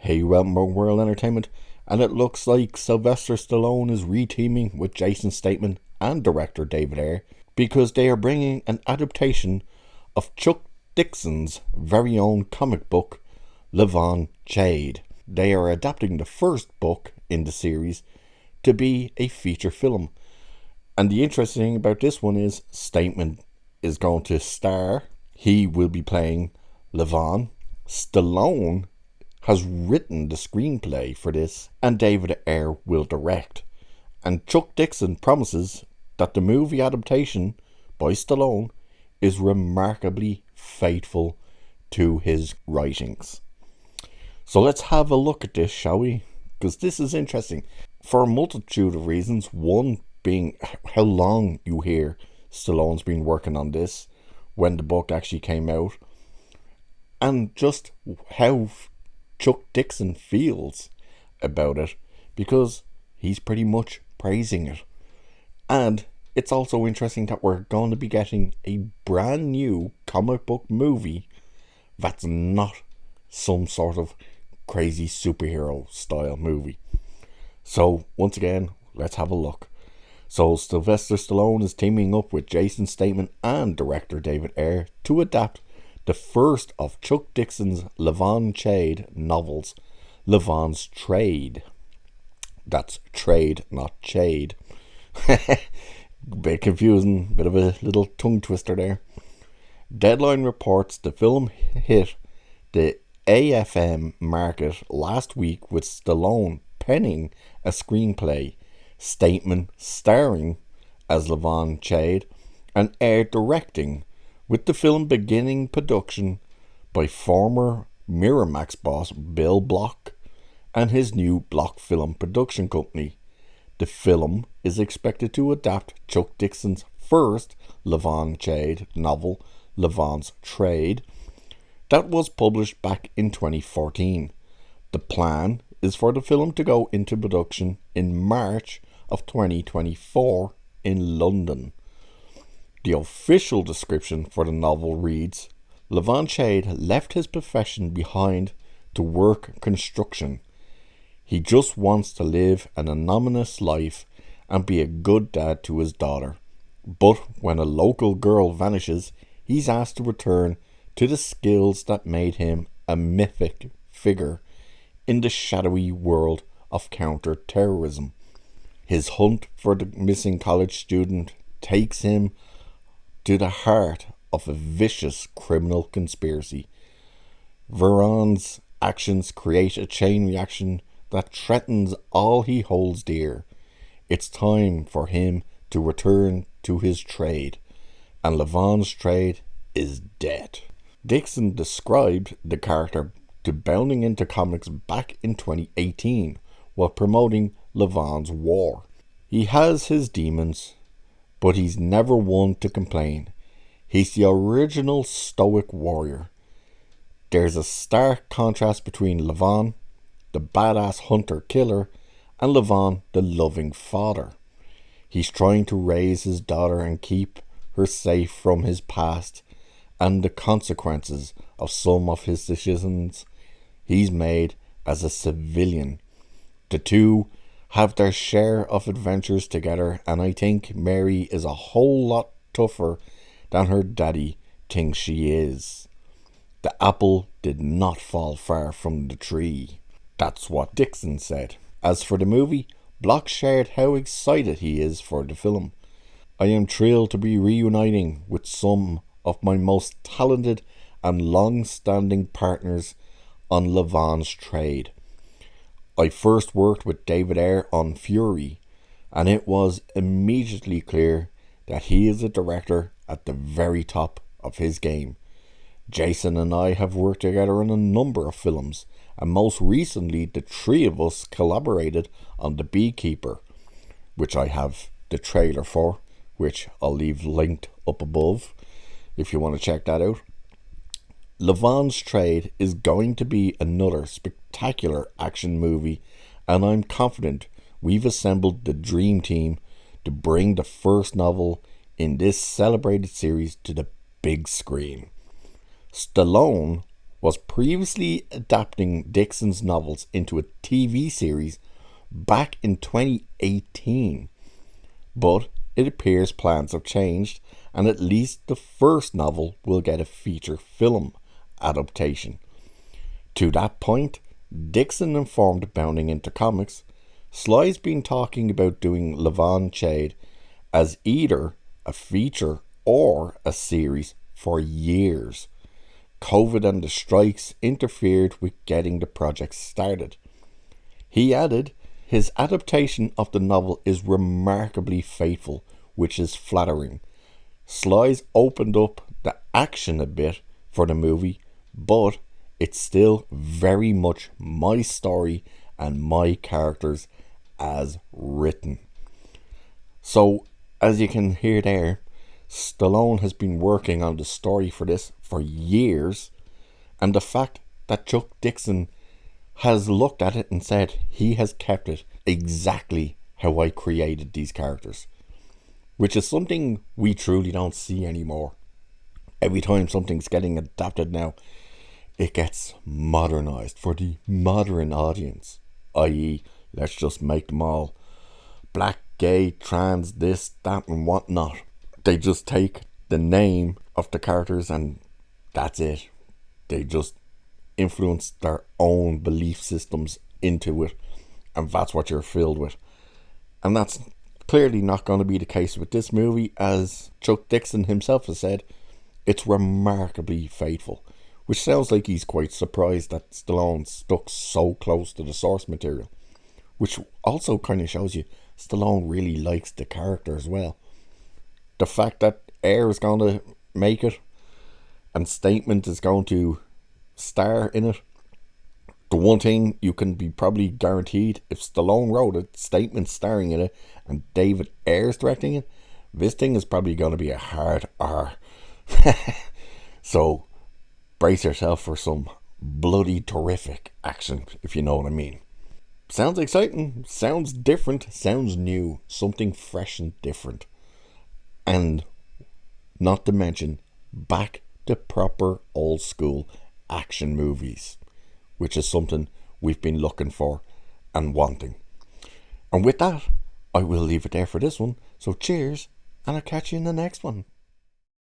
Hey, welcome to World Entertainment, and it looks like Sylvester Stallone is reteaming with Jason Statham and director David Ayer because they are bringing an adaptation of Chuck Dixon's very own comic book, Levon, Cade. They are adapting the first book in the series to be a feature film. And the interesting thing about this one is Statham is going to star. He will be playing Levon. Stallone has written the screenplay for this, and David Ayer will direct. And Chuck Dixon promises that the movie adaptation by Stallone is remarkably faithful to his writings. So let's have a look at this, shall we? Because this is interesting for a multitude of reasons. One being how long you hear Stallone's been working on this when the book actually came out, and just how Chuck Dixon feels about it, because he's pretty much praising it. And it's also interesting that we're going to be getting a brand new comic book movie that's not some sort of crazy superhero style movie. So once again, let's have a look. So Sylvester Stallone is teaming up with Jason Statham and director David Ayer to adapt the first of Chuck Dixon's Levon Cade novels, Levon's Trade. That's trade, not shade. Bit confusing, bit of a little tongue twister there. Deadline reports the film hit the AFM market last week with Stallone penning a screenplay, Statham starring as Levon Cade, and Ayer directing, with the film beginning production by former Miramax boss Bill Block and his new Block Film production company. The film is expected to adapt Chuck Dixon's first Levon Cade novel, Levon's Trade, that was published back in 2014. The plan is for the film to go into production in March of 2024 in London. The official description for the novel reads, Levon Cade left his profession behind to work construction. He just wants to live an anonymous life and be a good dad to his daughter. But when a local girl vanishes, he's asked to return to the skills that made him a mythic figure in the shadowy world of counter-terrorism. His hunt for the missing college student takes him to the heart of a vicious criminal conspiracy. Veron's actions create a chain reaction that threatens all he holds dear. It's time for him to return to his trade, and Levon's trade is dead. Dixon described the character to bounding into comics back in 2018 while promoting Levon's War. He has his demons, but he's never one to complain. He's the original stoic warrior. There's a stark contrast between Levon, the badass hunter-killer, and Levon, the loving father. He's trying to raise his daughter and keep her safe from his past and the consequences of some of his decisions he's made as a civilian. The two have their share of adventures together, and I think Mary is a whole lot tougher than her daddy thinks she is. The apple did not fall far from the tree. That's what Dixon said. As for the movie, Block shared how excited he is for the film. I am thrilled to be reuniting with some of my most talented and long-standing partners on Levon's Trade. I first worked with David Ayer on Fury, and it was immediately clear that he is a director at the very top of his game. Jason and I have worked together on a number of films, and most recently the three of us collaborated on The Beekeeper, which I have the trailer for, which I'll leave linked up above if you want to check that out. Levon's Trade is going to be another spectacular action movie, and I'm confident we've assembled the dream team to bring the first novel in this celebrated series to the big screen. Stallone was previously adapting Dixon's novels into a TV series back in 2018, but it appears plans have changed and at least the first novel will get a feature film adaptation. To that point, Dixon informed Bounding Into Comics, Sly's been talking about doing Levon Cade as either a feature or a series for years. COVID and the strikes interfered with getting the project started. He added, his adaptation of the novel is remarkably faithful, which is flattering. Sly's opened up the action a bit for the movie, but it's still very much my story and my characters as written. So, as you can hear there, Stallone has been working on the story for this for years, and the fact that Chuck Dixon has looked at it and said he has kept it exactly how I created these characters, which is something we truly don't see anymore. Every time something's getting adapted now, it gets modernized for the modern audience, i.e., let's just make them all black, gay, trans, this, that, and whatnot. They just take the name of the characters and that's it. They just influence their own belief systems into it, and that's what you're filled with. And that's clearly not going to be the case with this movie, as Chuck Dixon himself has said, it's remarkably faithful, which sounds like he's quite surprised that Stallone stuck so close to the source material, which also kind of shows you Stallone really likes the character as well. The fact that Air is going to make it and Statement is going to star in it, the one thing you can be probably guaranteed, if Stallone wrote it, Statement starring in it, and David Ayer's directing it, this thing is probably going to be a hard R. So brace yourself for some bloody terrific action, if you know what I mean. Sounds exciting, sounds different, sounds new, something fresh and different. And not to mention, back to proper old school action movies, which is something we've been looking for and wanting. And with that, I will leave it there for this one. So cheers, and I'll catch you in the next one.